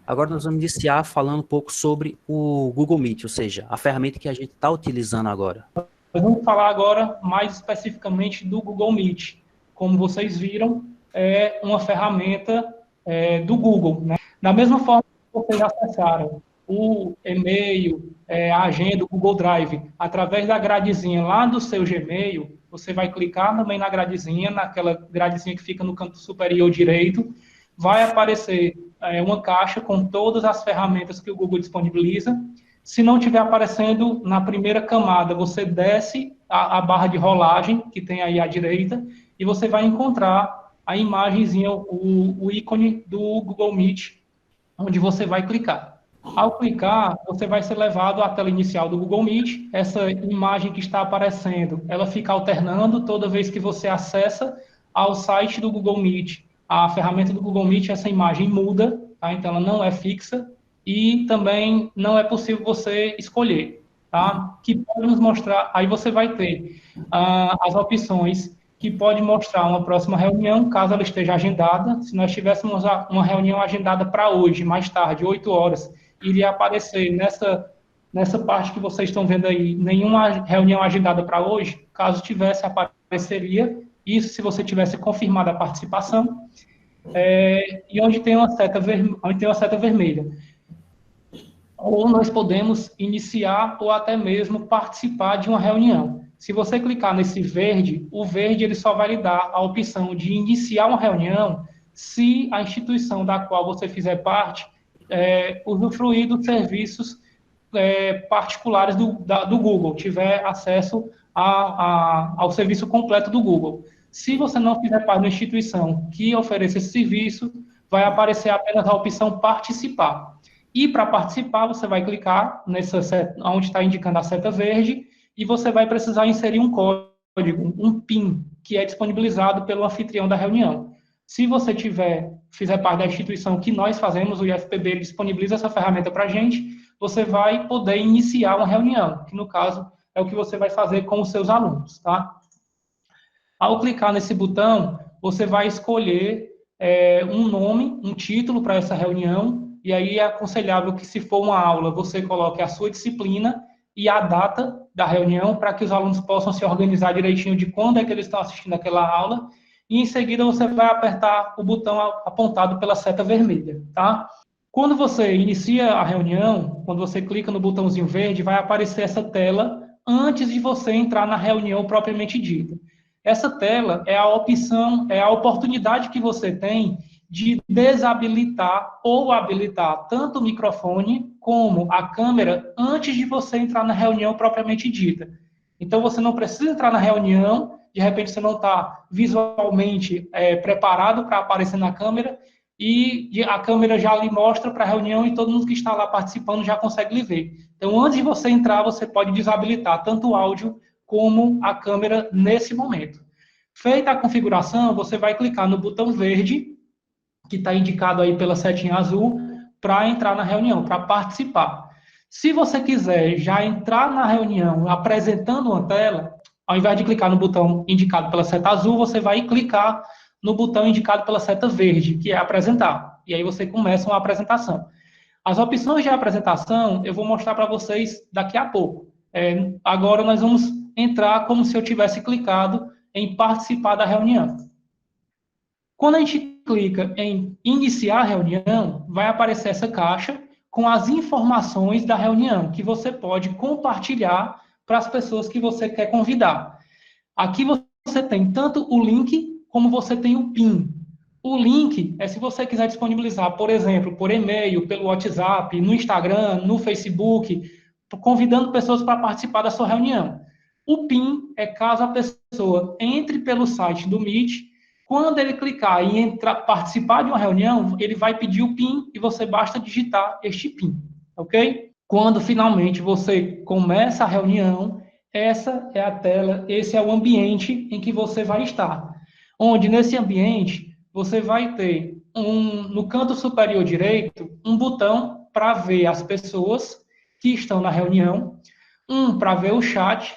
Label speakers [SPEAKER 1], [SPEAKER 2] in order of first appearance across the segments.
[SPEAKER 1] Agora nós vamos iniciar falando um pouco sobre o Google Meet, ou seja, a ferramenta que a gente está utilizando agora.
[SPEAKER 2] Nós vamos falar agora mais especificamente do Google Meet. Como vocês viram, é uma ferramenta do Google, né? Da mesma forma que vocês acessaram o e-mail, a agenda, o Google Drive, através da gradezinha lá do seu Gmail, você vai clicar também na gradezinha, naquela gradezinha que fica no canto superior direito, vai aparecer uma caixa com todas as ferramentas que o Google disponibiliza. Se não estiver aparecendo na primeira camada, você desce a barra de rolagem, que tem aí à direita, e você vai encontrar a imagenzinha, o ícone do Google Meet, onde você vai clicar. Ao clicar, você vai ser levado à tela inicial do Google Meet. Essa imagem que está aparecendo, ela fica alternando toda vez que você acessa ao site do Google Meet. A ferramenta do Google Meet, essa imagem muda, tá? Então ela não é fixa e também não é possível você escolher, tá? Que pode nos mostrar, aí você vai ter as opções que pode mostrar uma próxima reunião, caso ela esteja agendada. Se nós tivéssemos uma reunião agendada para hoje, mais tarde, 8 horas, iria aparecer nessa parte que vocês estão vendo aí, nenhuma reunião agendada para hoje. Caso tivesse, apareceria. Isso se você tivesse confirmado a participação. E onde tem uma seta vermelha. Ou nós podemos iniciar ou até mesmo participar de uma reunião. Se você clicar nesse verde, o verde ele só vai lhe dar a opção de iniciar uma reunião se a instituição da qual você fizer parte usufruir dos serviços particulares do Google, tiver acesso ao serviço completo do Google. Se você não fizer parte da instituição que ofereça esse serviço, vai aparecer apenas a opção participar. E para participar, você vai clicar nessa seta, onde está indicando a seta verde, e você vai precisar inserir um código, um PIN, que é disponibilizado pelo anfitrião da reunião. Se você fizer parte da instituição que nós fazemos, o IFPB ele disponibiliza essa ferramenta para a gente, você vai poder iniciar uma reunião, que no caso é o que você vai fazer com os seus alunos, tá? Ao clicar nesse botão, você vai escolher um nome, um título para essa reunião, e aí é aconselhável que, se for uma aula, você coloque a sua disciplina e a data da reunião, para que os alunos possam se organizar direitinho de quando é que eles estão assistindo aquela aula, e em seguida você vai apertar o botão apontado pela seta vermelha, tá? Quando você inicia a reunião, quando você clica no botãozinho verde, vai aparecer essa tela antes de você entrar na reunião propriamente dita. Essa tela é a opção, é a oportunidade que você tem de desabilitar ou habilitar tanto o microfone como a câmera antes de você entrar na reunião propriamente dita. Então, você não precisa entrar na reunião, de repente você não está visualmente preparado para aparecer na câmera, e a câmera já lhe mostra para a reunião e todo mundo que está lá participando já consegue lhe ver. Então, antes de você entrar, você pode desabilitar tanto o áudio como a câmera nesse momento. Feita a configuração, você vai clicar no botão verde, que está indicado aí pela setinha azul, para entrar na reunião, para participar. Se você quiser já entrar na reunião apresentando uma tela, ao invés de clicar no botão indicado pela seta azul, você vai clicar no botão indicado pela seta verde, que é apresentar. E aí você começa uma apresentação. As opções de apresentação eu vou mostrar para vocês daqui a pouco. Agora nós vamos entrar como se eu tivesse clicado em participar da reunião. Quando a gente clica em iniciar a reunião, vai aparecer essa caixa com as informações da reunião, que você pode compartilhar para as pessoas que você quer convidar. Aqui você tem tanto o link, como você tem o PIN. O link é se você quiser disponibilizar, por exemplo, por e-mail, pelo WhatsApp, no Instagram, no Facebook, convidando pessoas para participar da sua reunião. O PIN é caso a pessoa entre pelo site do Meet. Quando ele clicar em participar de uma reunião, ele vai pedir o PIN e você basta digitar este PIN, ok? Quando finalmente você começa a reunião, essa é a tela, esse é o ambiente em que você vai estar. Onde nesse ambiente você vai ter no canto superior direito um botão para ver as pessoas que estão na reunião, um para ver o chat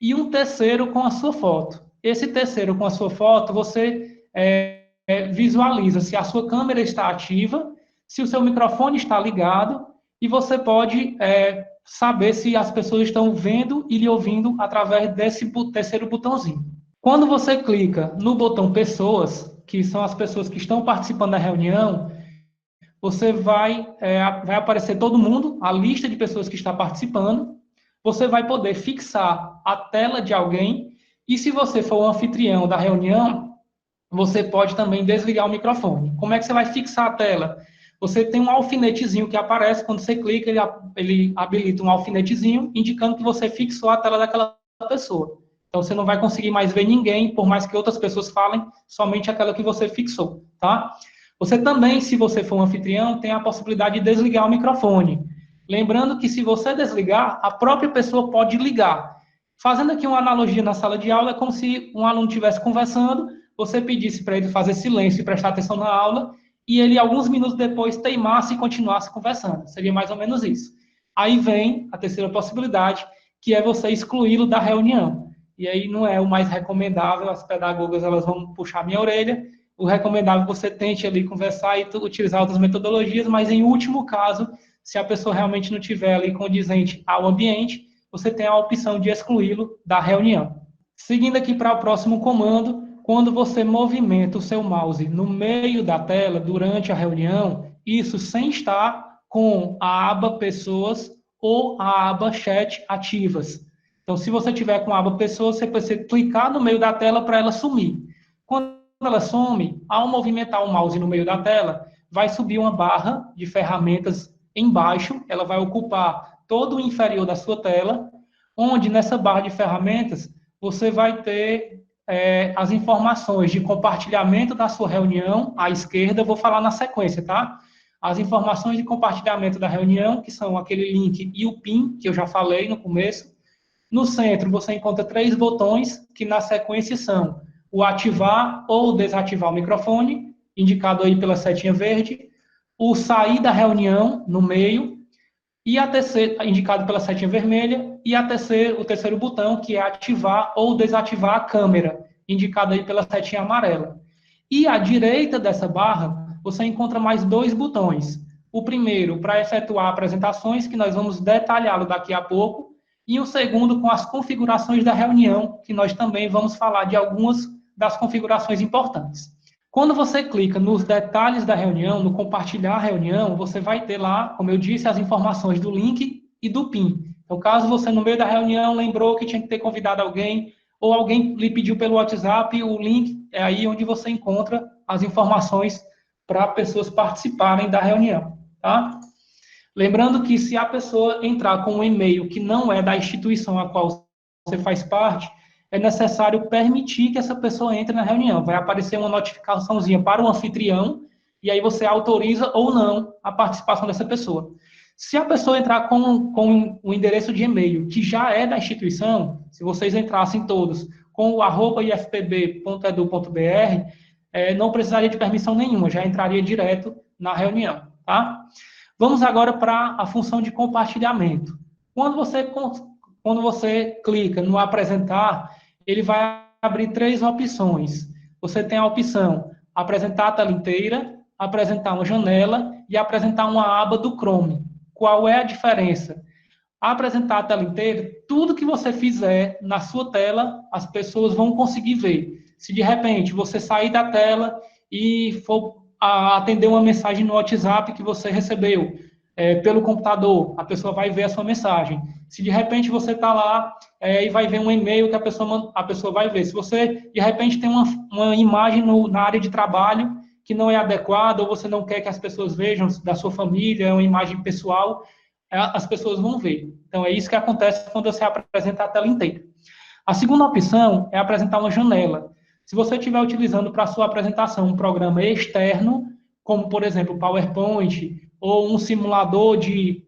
[SPEAKER 2] e um terceiro com a sua foto. Esse terceiro com a sua foto, você visualiza se a sua câmera está ativa, se o seu microfone está ligado, e você pode saber se as pessoas estão vendo e lhe ouvindo através desse terceiro botãozinho. Quando você clica no botão Pessoas, que são as pessoas que estão participando da reunião, você vai aparecer todo mundo, a lista de pessoas que está participando, você vai poder fixar a tela de alguém, e se você for o anfitrião da reunião, você pode também desligar o microfone. Como é que você vai fixar a tela? Você tem um alfinetezinho que aparece, quando você clica, ele habilita um alfinetezinho, indicando que você fixou a tela daquela pessoa. Então, você não vai conseguir mais ver ninguém, por mais que outras pessoas falem, somente aquela que você fixou, tá? Você também, se você for um anfitrião, tem a possibilidade de desligar o microfone. Lembrando que se você desligar, a própria pessoa pode ligar. Fazendo aqui uma analogia na sala de aula, é como se um aluno estivesse conversando, você pedisse para ele fazer silêncio e prestar atenção na aula, e ele, alguns minutos depois, teimasse e continuasse conversando. Seria mais ou menos isso. Aí vem a terceira possibilidade, que é você excluí-lo da reunião. E aí não é o mais recomendável, as pedagogas elas vão puxar minha orelha. O recomendável é que você tente ali conversar e utilizar outras metodologias, mas em último caso, se a pessoa realmente não estiver ali condizente ao ambiente, você tem a opção de excluí-lo da reunião. Seguindo aqui para o próximo comando, quando você movimenta o seu mouse no meio da tela durante a reunião, isso sem estar com a aba Pessoas ou a aba Chat ativas. Então, se você tiver com a aba Pessoas, você precisa clicar no meio da tela para ela sumir. Quando ela some, ao movimentar o mouse no meio da tela, vai subir uma barra de ferramentas embaixo, ela vai ocupar todo o inferior da sua tela, onde nessa barra de ferramentas você vai ter as informações de compartilhamento da sua reunião, à esquerda, eu vou falar na sequência, tá? As informações de compartilhamento da reunião, que são aquele link e o PIN, que eu já falei no começo. No centro, você encontra 3 botões, que na sequência são o ativar ou desativar o microfone, indicado aí pela setinha verde, o sair da reunião, no meio, e a terceira, indicado pela setinha vermelha, e o terceiro botão, que é ativar ou desativar a câmera, indicado aí pela setinha amarela. E à direita dessa barra, você encontra mais 2 botões. O primeiro, para efetuar apresentações, que nós vamos detalhá-lo daqui a pouco, e o segundo, com as configurações da reunião, que nós também vamos falar de algumas das configurações importantes. Quando você clica nos detalhes da reunião, no compartilhar a reunião, você vai ter lá, como eu disse, as informações do link e do PIN. Então, caso você, no meio da reunião, lembrou que tinha que ter convidado alguém, ou alguém lhe pediu pelo WhatsApp, o link é aí onde você encontra as informações para pessoas participarem da reunião, tá? Lembrando que se a pessoa entrar com um e-mail que não é da instituição a qual você faz parte, é necessário permitir que essa pessoa entre na reunião. Vai aparecer uma notificaçãozinha para o anfitrião, e aí você autoriza ou não a participação dessa pessoa. Se a pessoa entrar com o endereço de e-mail que já é da instituição, se vocês entrassem todos com o @ifpb.edu.br, não precisaria de permissão nenhuma, já entraria direto na reunião, tá? Vamos agora para a função de compartilhamento. Quando você clica no apresentar, ele vai abrir 3 opções. Você tem a opção apresentar a tela inteira, apresentar uma janela e apresentar uma aba do Chrome. Qual é a diferença? Apresentar a tela inteira, tudo que você fizer na sua tela, as pessoas vão conseguir ver. Se de repente você sair da tela e for atender uma mensagem no WhatsApp que você recebeu pelo computador, a pessoa vai ver a sua mensagem. Se de repente você está lá e vai ver um e-mail que a pessoa vai ver. Se você, de repente, tem uma imagem na área de trabalho que não é adequada, ou você não quer que as pessoas vejam da sua família, é uma imagem pessoal, as pessoas vão ver. Então, é isso que acontece quando você apresenta a tela inteira. A segunda opção é apresentar uma janela. Se você estiver utilizando para a sua apresentação um programa externo, como, por exemplo, o PowerPoint, ou um simulador de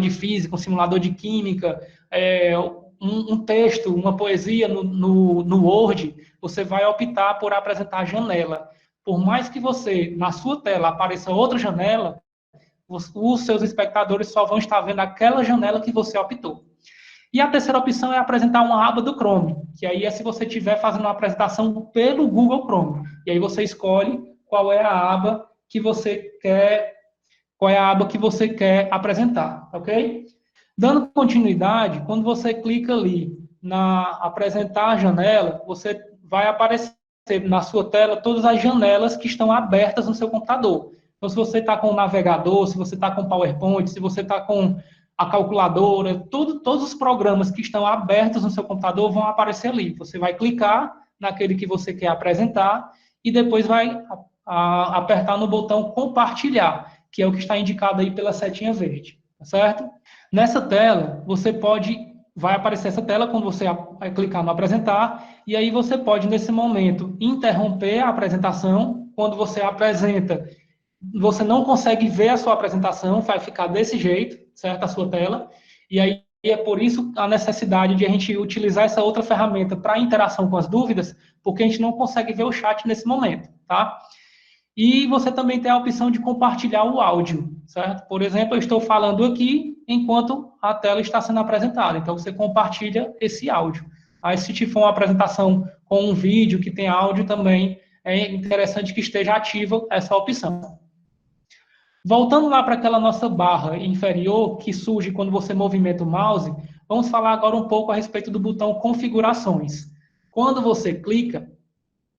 [SPEAKER 2] física, um simulador de química, um texto, uma poesia no Word, você vai optar por apresentar a janela. Por mais que você, na sua tela, apareça outra janela, os seus espectadores só vão estar vendo aquela janela que você optou. E a terceira opção é apresentar uma aba do Chrome, que aí é se você estiver fazendo uma apresentação pelo Google Chrome. E aí você escolhe qual é a aba que você quer, qual é a aba que você quer apresentar, ok? Dando continuidade, quando você clica ali na apresentar a janela, você vai aparecer na sua tela todas as janelas que estão abertas no seu computador. Então, se você está com o navegador, se você está com o PowerPoint, se você está com a calculadora, todos os programas que estão abertos no seu computador vão aparecer ali. Você vai clicar naquele que você quer apresentar e depois vai apertar no botão compartilhar, que é o que está indicado aí pela setinha verde, tá certo? Nessa tela, vai aparecer essa tela quando você vai clicar no apresentar, e aí você pode, nesse momento, interromper a apresentação. Quando você apresenta, você não consegue ver a sua apresentação, vai ficar desse jeito, certo? A sua tela. E aí é por isso a necessidade de a gente utilizar essa outra ferramenta para interação com as dúvidas, porque a gente não consegue ver o chat nesse momento, tá? E você também tem a opção de compartilhar o áudio, certo? Por exemplo, eu estou falando aqui enquanto a tela está sendo apresentada. Então, você compartilha esse áudio. Aí, se for uma apresentação com um vídeo que tem áudio também, é interessante que esteja ativa essa opção. Voltando lá para aquela nossa barra inferior, que surge quando você movimenta o mouse, vamos falar agora um pouco a respeito do botão configurações. Quando você clica,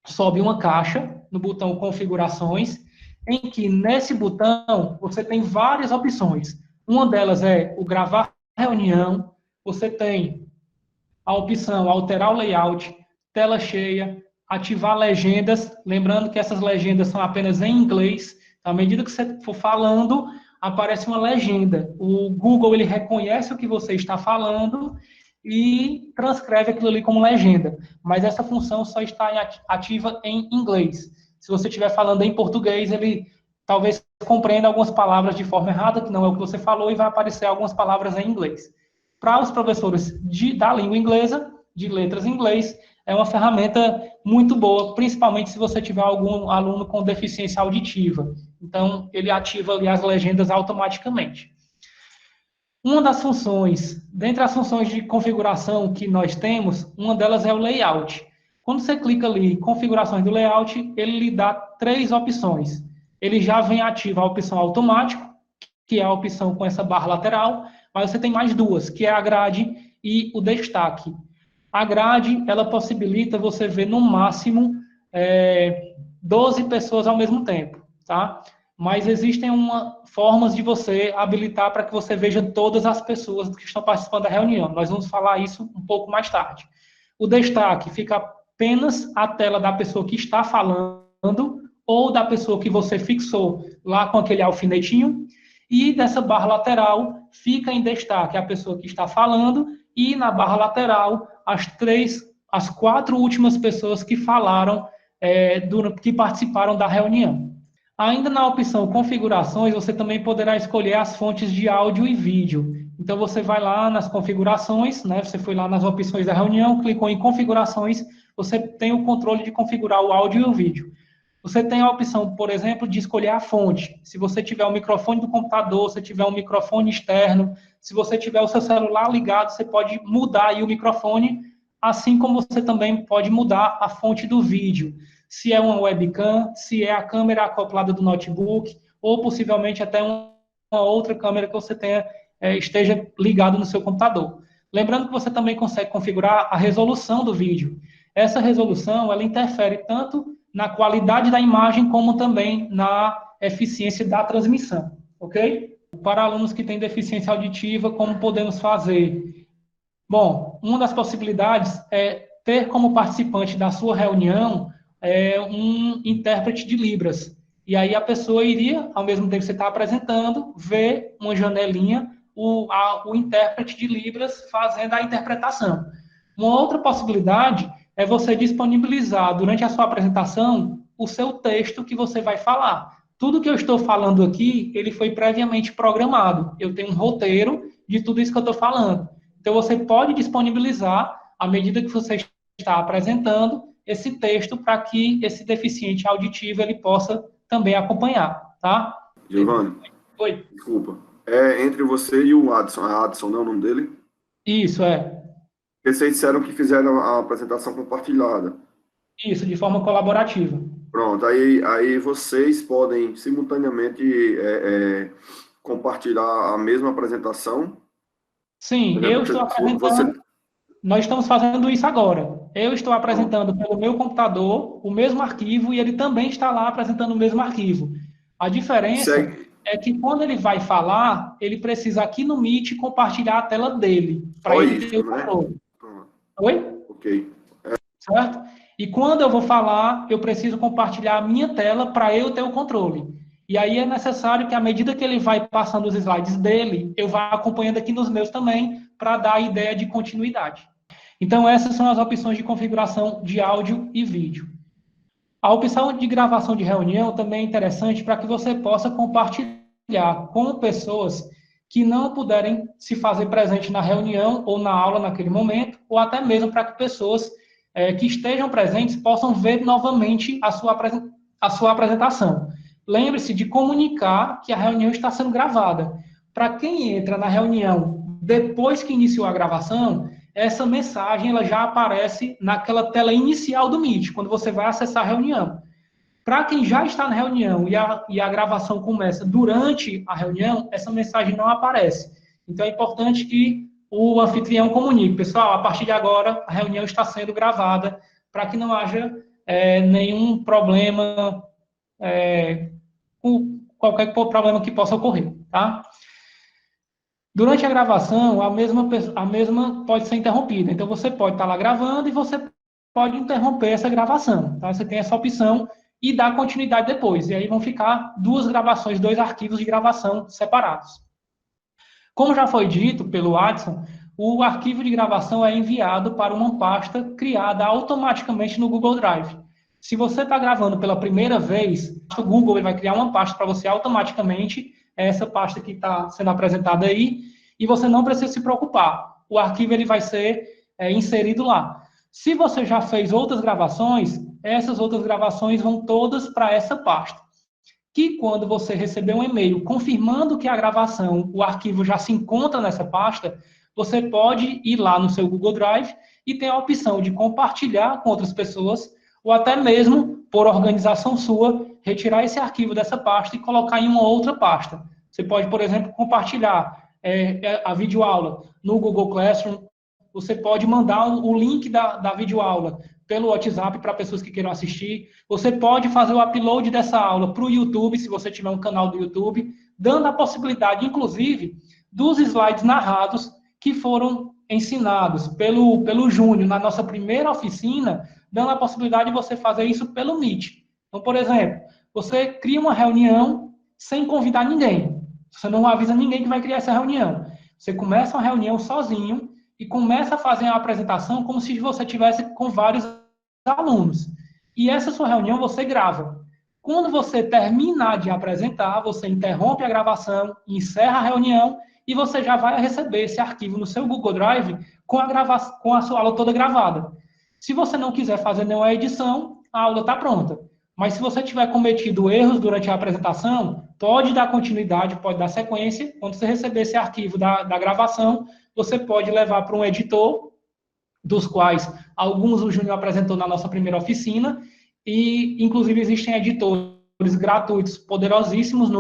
[SPEAKER 2] sobe uma caixa no botão configurações, em que nesse botão você tem várias opções. Uma delas é o gravar reunião, você tem a opção alterar o layout, tela cheia, ativar legendas, lembrando que essas legendas são apenas em inglês. À medida que você for falando, aparece uma legenda. O Google ele reconhece o que você está falando e transcreve aquilo ali como legenda. Mas essa função só está ativa em inglês. Se você estiver falando em português, ele talvez compreenda algumas palavras de forma errada, que não é o que você falou, e vai aparecer algumas palavras em inglês. Para os professores da língua inglesa, de letras em inglês, é uma ferramenta muito boa, principalmente se você tiver algum aluno com deficiência auditiva. Então, ele ativa ali as legendas automaticamente. Uma das funções, dentre as funções de configuração que nós temos, uma delas é o layout. Quando você clica ali em configurações do layout, ele lhe dá 3 opções. Ele já vem ativa a opção automático, que é a opção com essa barra lateral, mas você tem mais 2, que é a grade e o destaque. A grade, ela possibilita você ver no máximo 12 pessoas ao mesmo tempo, tá? Mas existem formas de você habilitar para que você veja todas as pessoas que estão participando da reunião. Nós vamos falar isso um pouco mais tarde. O destaque fica apenas a tela da pessoa que está falando ou da pessoa que você fixou lá com aquele alfinetinho. E dessa barra lateral fica em destaque a pessoa que está falando e na barra lateral as 4 últimas pessoas que falaram, que participaram da reunião. Ainda na opção configurações, você também poderá escolher as fontes de áudio e vídeo. Então, você vai lá nas configurações, né? Você foi lá nas opções da reunião, clicou em configurações, você tem o controle de configurar o áudio e o vídeo. Você tem a opção, por exemplo, de escolher a fonte. Se você tiver o microfone do computador, se tiver um microfone externo, se você tiver o seu celular ligado, você pode mudar aí o microfone, assim como você também pode mudar a fonte do vídeo. Se é uma webcam, se é a câmera acoplada do notebook, ou possivelmente até uma outra câmera que você esteja ligado no seu computador. Lembrando que você também consegue configurar a resolução do vídeo. Essa resolução, ela interfere tanto na qualidade da imagem, como também na eficiência da transmissão, ok? Para alunos que têm deficiência auditiva, como podemos fazer? Bom, uma das possibilidades é ter como participante da sua reunião um intérprete de Libras. E aí a pessoa iria, ao mesmo tempo que você está apresentando, ver uma janelinha, o intérprete de Libras fazendo a interpretação. Uma outra possibilidade é você disponibilizar durante a sua apresentação o seu texto que você vai falar. Tudo que eu estou falando aqui, ele foi previamente programado. Eu tenho um roteiro de tudo isso que eu estou falando. Então, você pode disponibilizar, à medida que você está apresentando, esse texto para que esse deficiente auditivo ele possa também acompanhar, tá?
[SPEAKER 3] Giovanni,
[SPEAKER 2] Oi.
[SPEAKER 3] Desculpa. É entre você e o Adson. É Adson, não é o nome dele?
[SPEAKER 2] Isso, é.
[SPEAKER 3] Vocês disseram que fizeram a apresentação compartilhada.
[SPEAKER 2] Isso, de forma colaborativa.
[SPEAKER 3] Pronto, aí vocês podem simultaneamente compartilhar a mesma apresentação.
[SPEAKER 2] Sim,
[SPEAKER 3] Por
[SPEAKER 2] eu
[SPEAKER 3] exemplo,
[SPEAKER 2] estou
[SPEAKER 3] você...
[SPEAKER 2] apresentando, nós estamos fazendo isso agora. Eu estou
[SPEAKER 3] Pronto.
[SPEAKER 2] apresentando pelo meu computador o mesmo arquivo e ele também está lá apresentando o mesmo arquivo. A diferença
[SPEAKER 3] Segue.
[SPEAKER 2] é que quando ele vai falar, ele precisa aqui no Meet compartilhar a tela dele, para
[SPEAKER 3] Só
[SPEAKER 2] ele ter
[SPEAKER 3] isso,
[SPEAKER 2] o
[SPEAKER 3] né?
[SPEAKER 2] controle.
[SPEAKER 3] Pronto.
[SPEAKER 2] Oi?
[SPEAKER 3] Ok.
[SPEAKER 2] Certo? E quando eu vou falar, eu preciso compartilhar a minha tela para eu ter o controle. E aí é necessário que, à medida que ele vai passando os slides dele, eu vá acompanhando aqui nos meus também, para dar a ideia de continuidade. Então, essas são as opções de configuração de áudio e vídeo. A opção de gravação de reunião também é interessante para que você possa compartilhar com pessoas que não puderem se fazer presente na reunião ou na aula naquele momento, ou até mesmo para que pessoas que estejam presentes possam ver novamente a sua apresentação. Lembre-se de comunicar que a reunião está sendo gravada. Para quem entra na reunião depois que iniciou a gravação, essa mensagem ela já aparece naquela tela inicial do Meet, quando você vai acessar a reunião. Para quem já está na reunião e a gravação começa durante a reunião, essa mensagem não aparece. Então, é importante que o anfitrião comunique. Pessoal, a partir de agora, a reunião está sendo gravada, para que não haja nenhum problema, qualquer problema que possa ocorrer, tá? Durante a gravação, a mesma pode ser interrompida. Então, você pode estar lá gravando e você pode interromper essa gravação. Tá? Você tem essa opção e dar continuidade depois. E aí vão ficar duas gravações, dois arquivos de gravação separados. Como já foi dito pelo Adson, o arquivo de gravação é enviado para uma pasta criada automaticamente no Google Drive. Se você está gravando pela primeira vez, o Google vai criar uma pasta para você automaticamente, essa pasta que está sendo apresentada aí, e você não precisa se preocupar. O arquivo ele vai ser inserido lá. Se você já fez outras gravações, essas outras gravações vão todas para essa pasta. Que quando você receber um e-mail confirmando que a gravação, o arquivo já se encontra nessa pasta, você pode ir lá no seu Google Drive e tem a opção de compartilhar com outras pessoas ou até mesmo, por organização sua, retirar esse arquivo dessa pasta e colocar em uma outra pasta. Você pode, por exemplo, compartilhar a videoaula no Google Classroom, você pode mandar o link da videoaula pelo WhatsApp para pessoas que queiram assistir. Você pode fazer o upload dessa aula para o YouTube, se você tiver um canal do YouTube, dando a possibilidade, inclusive, dos slides narrados que foram ensinados pelo Júnior na nossa primeira oficina, dando a possibilidade de você fazer isso pelo Meet. Então, por exemplo, você cria uma reunião sem convidar ninguém. Você não avisa ninguém que vai criar essa reunião. Você começa uma reunião sozinho e começa a fazer a apresentação como se você tivesse com vários alunos. E essa sua reunião você grava. Quando você terminar de apresentar, você interrompe a gravação, encerra a reunião e você já vai receber esse arquivo no seu Google Drive com a sua aula toda gravada. Se você não quiser fazer nenhuma edição, a aula está pronta. Mas se você tiver cometido erros durante a apresentação, pode dar continuidade, pode dar sequência. Quando você receber esse arquivo da gravação, você pode levar para um editor, dos quais alguns o Júnior apresentou na nossa primeira oficina, e inclusive existem editores gratuitos, poderosíssimos,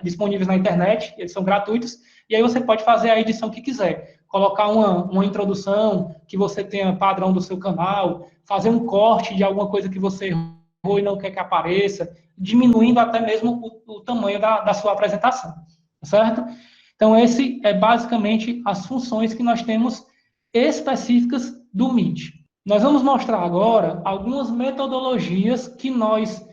[SPEAKER 2] disponíveis na internet, eles são gratuitos, e aí você pode fazer a edição que quiser, colocar uma introdução que você tenha padrão do seu canal, fazer um corte de alguma coisa que você errou e não quer que apareça, diminuindo até mesmo o tamanho da sua apresentação, certo? Então, esse é basicamente as funções que nós temos específicas do Meet. Nós vamos mostrar agora algumas metodologias que nós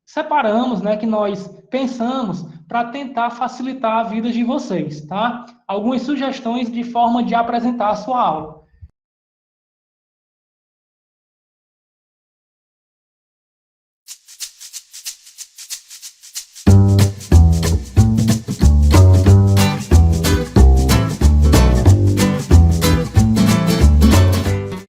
[SPEAKER 2] separamos, né, que nós pensamos para tentar facilitar a vida de vocês, tá? Algumas sugestões de forma de apresentar a sua aula.